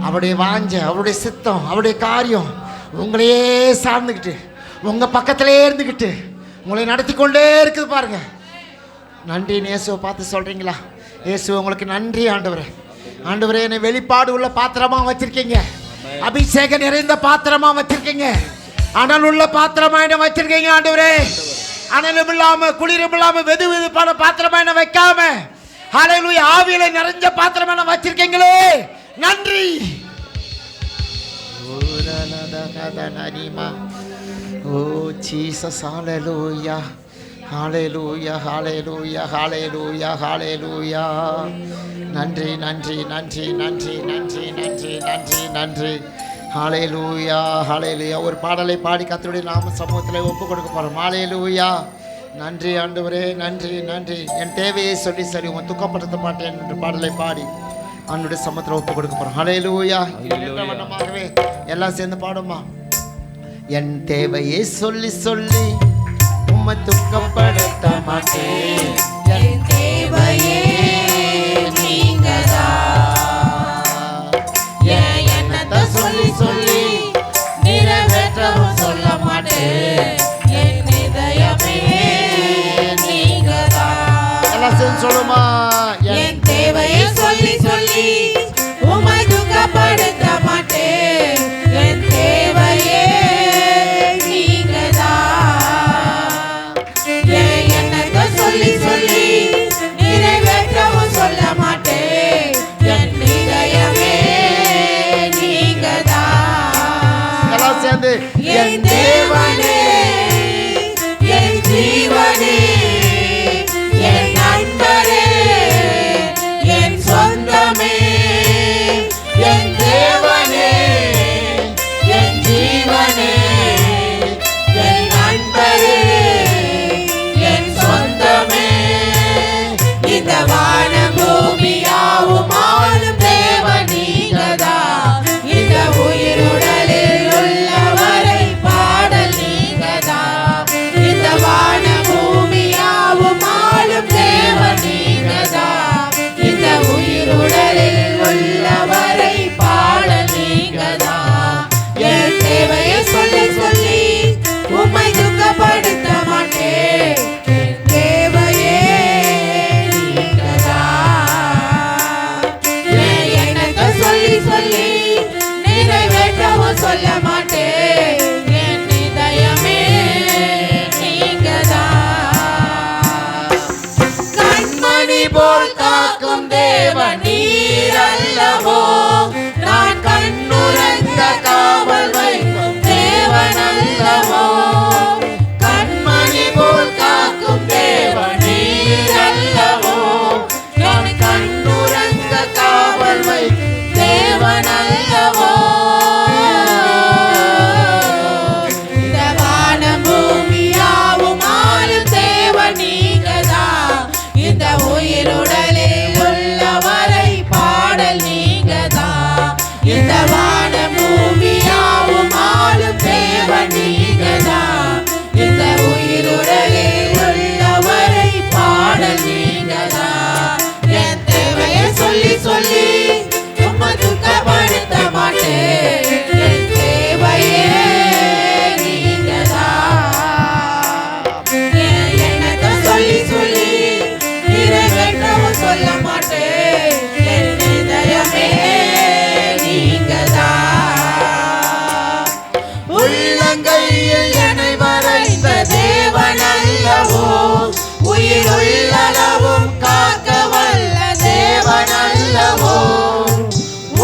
அவருடைய வாஞ்ச, அவருடைய சித்தம், அவருடைய காரியம் உங்களையே சார்ந்துக்கிட்டு உங்க பக்கத்திலே இருந்துக்கிட்டு உங்களை நடத்தி கொண்டே இருக்குது பாருங்க. நன்றி. இயேசுவை பார்த்து சொல்றீங்களா? இயேசு உங்களுக்கு நன்றி ஆண்டவரே. ஆண்டவரே என்னை வெளிப்பாடு உள்ள பாத்திரமா வச்சிருக்கீங்க. அபிஷேகம் நிறைந்த பாத்திரமா வச்சிருக்கீங்க. அனல் உள்ள பாத்திரமா என்ன வச்சிருக்கீங்க ஆண்டவரே. அனலும் இல்லாம குளிரும் இல்லாம வெது வெதுப்பான பாத்திரமா என்ன வைக்காம ஹல்லேலூயா ஆவியில நிறைஞ்ச பாத்திரமா என்ன வச்சிருக்கீங்களே. நன்றி. ஓ ஜீசஸ். ஹல்லேலூயா ஹல்லேலூயா ஹல்லேலூயா ஹல்லேலூயா ஹல்லேலூயா. நன்றி நன்றி நன்றி நன்றி நன்றி நன்றி நன்றி நன்றி. ஹalleluya ஹalleluya. ஒரு பாடலை பாடி கர்த்தருடைய நாம சமூகத்தில் ஒப்பு கொடுக்க போகிறோம். ஹalleluya. நன்றி ஆண்டவரே, நன்றி நன்றி. என் தேவையை சொல்லி சரி உன் துக்கப்படுத்த மாட்டேன் என்ற பாடலை பாடி அவனுடைய சமூகத்தில் ஒப்பு கொடுக்க போகிறோம். ஹalleluya. வண்ணமாகவே எல்லாம் சேர்ந்து பாடுமா. என் தேவையை சொல்லி சொல்லி உம்மை துக்கப்படுத்த மாட்டேன். என் தேவையே நீங்கதான். என் எண்ணத்தை சொல்லி சொல்லி நிறைவேற்றவும் சொல்ல மாட்டேன். என் இதயமே நீங்கதான். எல்லாம் சேர்ந்து சொல்லுமா. என் தேவையை சொல்லி சொல்லி உம்மை துக்கப்படுத்த மாட்டேன். என் தேவையே நீங்கதான். என் எண்ணத்தை சொல்லி சொல்லி நிறைவேற்றவும் சொல்ல மாட்டேன். என் இதயமே நீங்கதான். எல்லாம் சேர்ந்து என் தேவனே, என் ஜீவனே, என் நண்பரே, என் சொந்தமே. என் தேவனே, என் ஜீவனே, என் நண்பரே, என் சொந்தமே. இந்த வானம் பூமியாவும் ஆளும் தேவன் நீங்கதான். இந்த உயிருடலில் உள்ளவரை பாடல் நீங்கதான். இந்த வானம் பூமியாவும் ஆளும் தேவன் நீங்கதான். இந்த உயிருடலில் உள்ளவரை பாடல் நீங்கதான். என் தேவையை சொல்லி சொல்லி உம்மை துக்கப்படுத்த மாட்டேன். என் தேவையே நீங்கதான். என் எண்ணத்தை சொல்லி சொல்லி நிறைவேற்றவும் சொல்ல மாட்டேன். என் இதயமே நீங்கதான். கண்மணி போல் காக்கும் தேவன் நீர் அல்லவோ. நான் கண்ணுறங்க காவல் வைக்கும் தேவன் அல்லவோ. கண்மணி போல் காக்கும் தேவன் நீர் அல்லவோ. நான் கண்ணுறங்க காவல் வைக்கும் தேவன் அல்லவோ. இந்த வானம் பூமியாவும் ஆளும் தேவன் நீங்கதான். இந்த உயிருடலில் உள்ளவரை பாடல் நீங்கதான். இந்த வானம் பூமியாவும் ஆளும் தேவன் நீங்கதான். இந்த உயிருடலில் உள்ளவரை பாடல் நீங்கதான். என் தேவையை சொல்லி சொல்லி உம்மை துக்கப்படுத்த மாட்டேன். என் தேவையே நீங்கதான். என் எண்ணத்தை சொல்லி சொல்லி நிறைவேற்றவும் சொல்ல மாட்டேன். என் இதயமே நீங்கதான். உள்ளங்கையில் என்னை வரைந்த தேவன் அல்லவோ. உயிருள்ளளவும் காக்க வல்ல தேவன் அல்லவோ.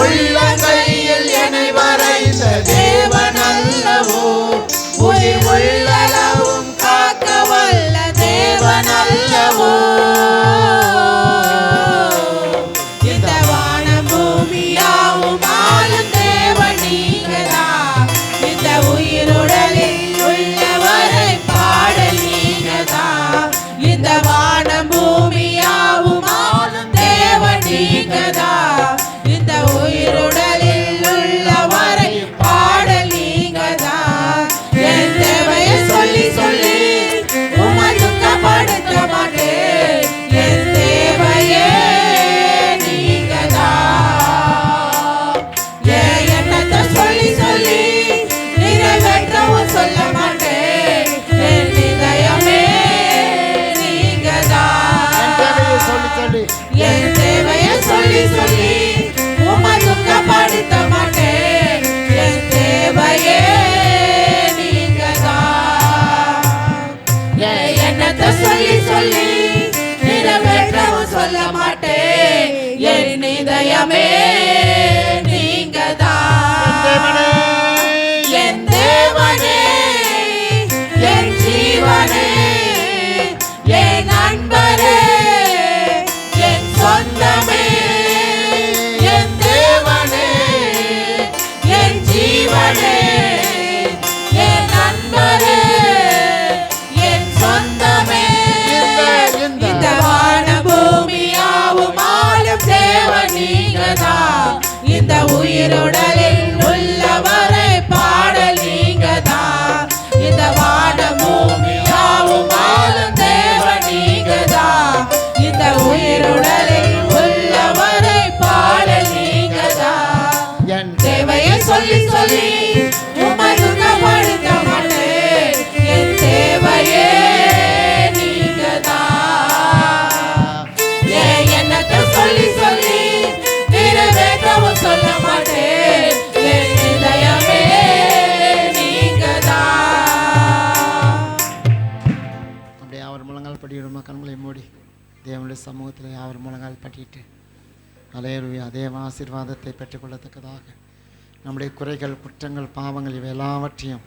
உள்ளங்கையில் என்னை வரைந்த தேவன் அல்லவோ. உயிர் உள்ளளவும் காக்க வல்ல தேவன் அல்லவோ. இந்த வானம் பூமியாவும் ஆளும் தேவன் நீங்கதான். இந்த உயிருடலில் உள்ளவரை பாடல் நீங்கதான். இந்த வானம் பூமியாவும் ஆளும் தேவன் நீங்கதான். இந்த உயிருடலில் உள்ளவரை பாடல் நீங்கதான். என் தேவையை சொல்லி சொல்லி உம்மை துக்கப்படுத்த மாட்டேன். என் தேவையே நீங்கதான். என் எண்ணத்தை சொல்லி சொல்லி நிறைவேற்றவும் சொல்ல மாட்டேன். என் இதயமே நீங்கதான். சொல்லி சொல்லி என் தேவையை சொல்லி சொல்லி உம்மை துக்கப்படுத்த மாட்டேன். என் தேவையே நீங்கதான். என் எண்ணத்தை சொல்லி சொல்லி நிறைவேற்றவும் சொல்ல மாட்டேன். என் இதயமே நீங்கதான். என் தேவனே, என் ஜீவனே, என் நண்பரே, என் சொந்தமே. என் தேவனே, என் ஜீவனே, தேவனுடைய சமூகத்தில் யாவர் முழங்கால் பட்டிட்டு அல்லேலூயா தேவ ஆசீர்வாதத்தை பெற்றுக்கொள்ளத்தக்கதாக நம்முடைய குறைகள் குற்றங்கள் பாவங்கள் இவை எல்லாவற்றையும்